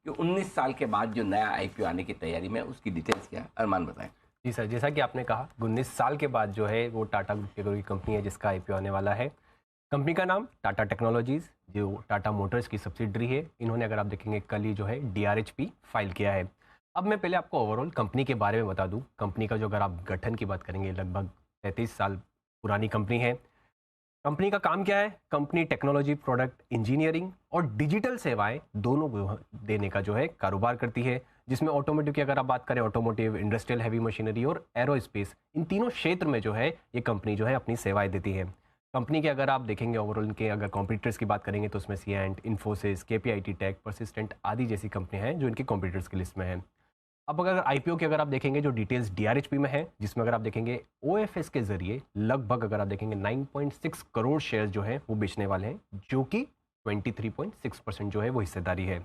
कि 19 साल के बाद जो नया आईपीओ आने की तैयारी में उसकी डिटेल्स क्या है, अरमान बताएं। जी सर, जैसा कि आपने कहा 19 साल के बाद जो है वो टाटा ग्रुप की कोई कंपनी है जिसका आईपीओ आने वाला है। कंपनी का नाम टाटा टेक्नोलॉजीज़, जो टाटा मोटर्स की सब्सिडरी है। इन्होंने अगर आप देखेंगे कल ही जो है डीआरएचपी फाइल किया है। अब मैं पहले आपको ओवरऑल कंपनी के बारे में बता दूं। कंपनी का जो अगर आप गठन की बात करेंगे लगभग 33 साल पुरानी कंपनी है। कंपनी का काम क्या है? कंपनी टेक्नोलॉजी, प्रोडक्ट, इंजीनियरिंग और डिजिटल सेवाएं दोनों देने का जो है कारोबार करती है, जिसमें ऑटोमोटिव की अगर आप बात करें, ऑटोमोटिव, इंडस्ट्रियल हैवी मशीनरी और एरोस्पेस, इन तीनों क्षेत्र में जो है ये कंपनी जो है अपनी सेवाएं देती है। कंपनी के अगर आप देखेंगे ओवरऑल इनके अगर कॉम्पिटिटर्स की बात करेंगे तो उसमें सीएंट, इन्फोसिस, केपीआईटी टेक, परसिस्टेंट आदि जैसी कंपनियां हैं जो इनके कॉम्पिटिटर्स की लिस्ट में हैं। अब अगर आईपीओ की अगर आप देखेंगे जो डिटेल्स डीआरएचपी में है, जिसमें अगर आप देखेंगे ओएफएस के जरिए लगभग अगर आप देखेंगे 9.6 करोड़ शेयर जो है वो बेचने वाले हैं, जो कि 23.6% जो है वो हिस्सेदारी है।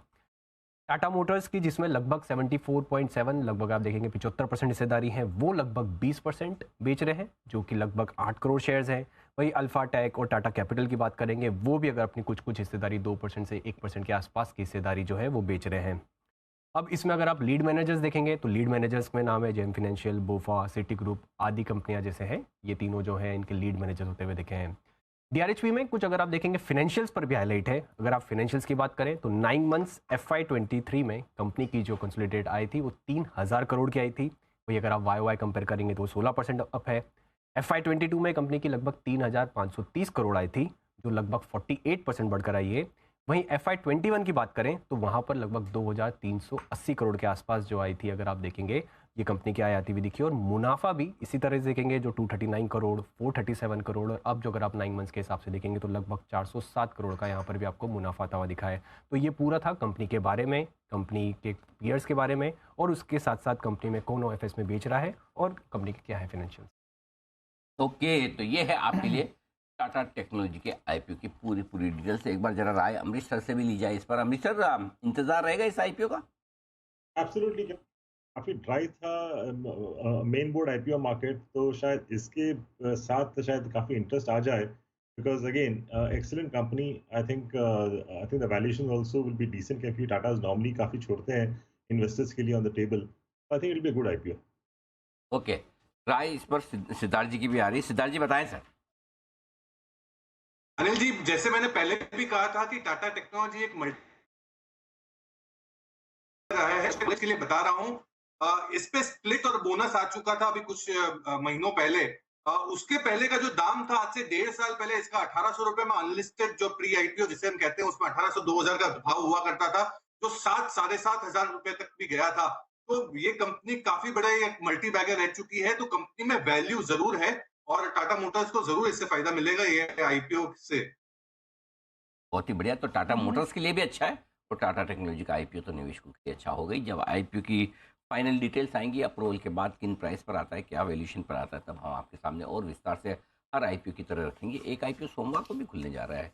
टाटा मोटर्स की जिसमें लगभग 74.7, लगभग आप देखेंगे 75% हिस्सेदारी है, वो लगभग 20% बेच रहे हैं, जो कि लगभग 8 करोड़ शेयर्स हैं। वही अल्फा टेक और टाटा कैपिटल की बात करेंगे, वो भी अगर अपनी कुछ कुछ हिस्सेदारी 2% से 1% के आसपास की हिस्सेदारी जो है वो बेच रहे हैं। अब इसमें अगर आप लीड मैनेजर्स देखेंगे तो लीड मैनेजर्स में नाम है JM Financial, BofA, Citigroup आदि कंपनियां जैसे हैं, ये तीनों जो हैं इनके लीड मैनेजर होते हुए दिखे हैं। डीआरएचपी में कुछ अगर आप देखेंगे फिनेंशियल्स पर भी हाईलाइट है। अगर आप फिनेंशियल्स की बात करें तो 9 मंथ्स FY23 में कंपनी की जो कंसोलिडेटेड आई थी वो 3000 करोड़ की आई थी। वही अगर आप वाई कंपेयर करेंगे तो 16% अप है। FY22 में कंपनी की लगभग 3530 करोड़ आई थी, जो लगभग 48% बढ़कर आई है। वहीं FY21 की बात करें तो वहां पर लगभग 2380 करोड़ के आसपास जो आई थी। अगर आप देखेंगे ये कंपनी की आय आती हुई दिखी, और मुनाफा भी इसी तरह से देखेंगे, जो 239 करोड़, 437 करोड़, और अब जो अगर आप 9 मंथ्स के हिसाब से देखेंगे तो लगभग 407 करोड़ का यहाँ पर भी आपको मुनाफा आता हुआ दिखा है। तो ये पूरा था कंपनी के बारे में, कंपनी के पीयर्स के बारे में, और उसके साथ साथ कंपनी में कौन ओएफएस में बेच रहा है और कंपनी के क्या है फाइनेंशियल। ओके, तो ये है आपके लिए टाटा टेक्नोलॉजी के आईपीओ की पूरी पूरी डिटेल्स। एक बार जरा राय अमरीश सर से भी ली जाए इस पर। अमरीश सर, इंतजार रहेगा इस आईपीओ का? एब्सोल्युटली। काफी ड्राई था मेन बोर्ड आईपीओ मार्केट, तो शायद इसके साथ शायद काफी इंटरेस्ट आ जाए, because again excellent company. I think the valuation also will be decent, क्योंकि टाटा नॉर्मली काफी छोड़ते हैं इन्वेस्टर्स के लिए on the table. I think it will be good IPO. Okay, राय इस पर सिद्धार्थ जी की भी आ रही है। सिद्धार्थ जी बताएं सर। अनिल जी, जैसे मैंने पहले भी कहा था कि टाटा टेक्नोलॉजी एक मल्टी रहा है, इसके लिए बता रहा हूं। इस पे स्प्लिट और बोनस आ चुका था अभी कुछ महीनों पहले। उसके पहले का जो दाम था, आज से 1.5 साल पहले, इसका 1800 रुपए में अनलिस्टेड जो प्री आईपीओ जिसे हम कहते हैं, उसमें 1800 2000 का भाव हुआ करता था, जो 7 साढ़े 7,000 रुपए तक भी गया था। तो ये कंपनी काफी बड़ा एक मल्टी बैगर रह चुकी है, तो कंपनी में वैल्यू जरूर है और टाटा मोटर्स को जरूर इससे फायदा मिलेगा ये आईपीओ से। बहुत ही बढ़िया। तो टाटा मोटर्स के लिए भी अच्छा है और टाटा टेक्नोलॉजी का आईपीओ तो निवेशकों के लिए अच्छा हो गई। जब आईपीओ की फाइनल डिटेल्स आएंगी अप्रूवल के बाद, किन प्राइस पर आता है, क्या वैल्यूएशन पर आता है, तब हम आपके सामने और विस्तार से हर आईपीओ की तरह रखेंगे। एक आईपीओ सोमवार को भी खुलने जा रहा है।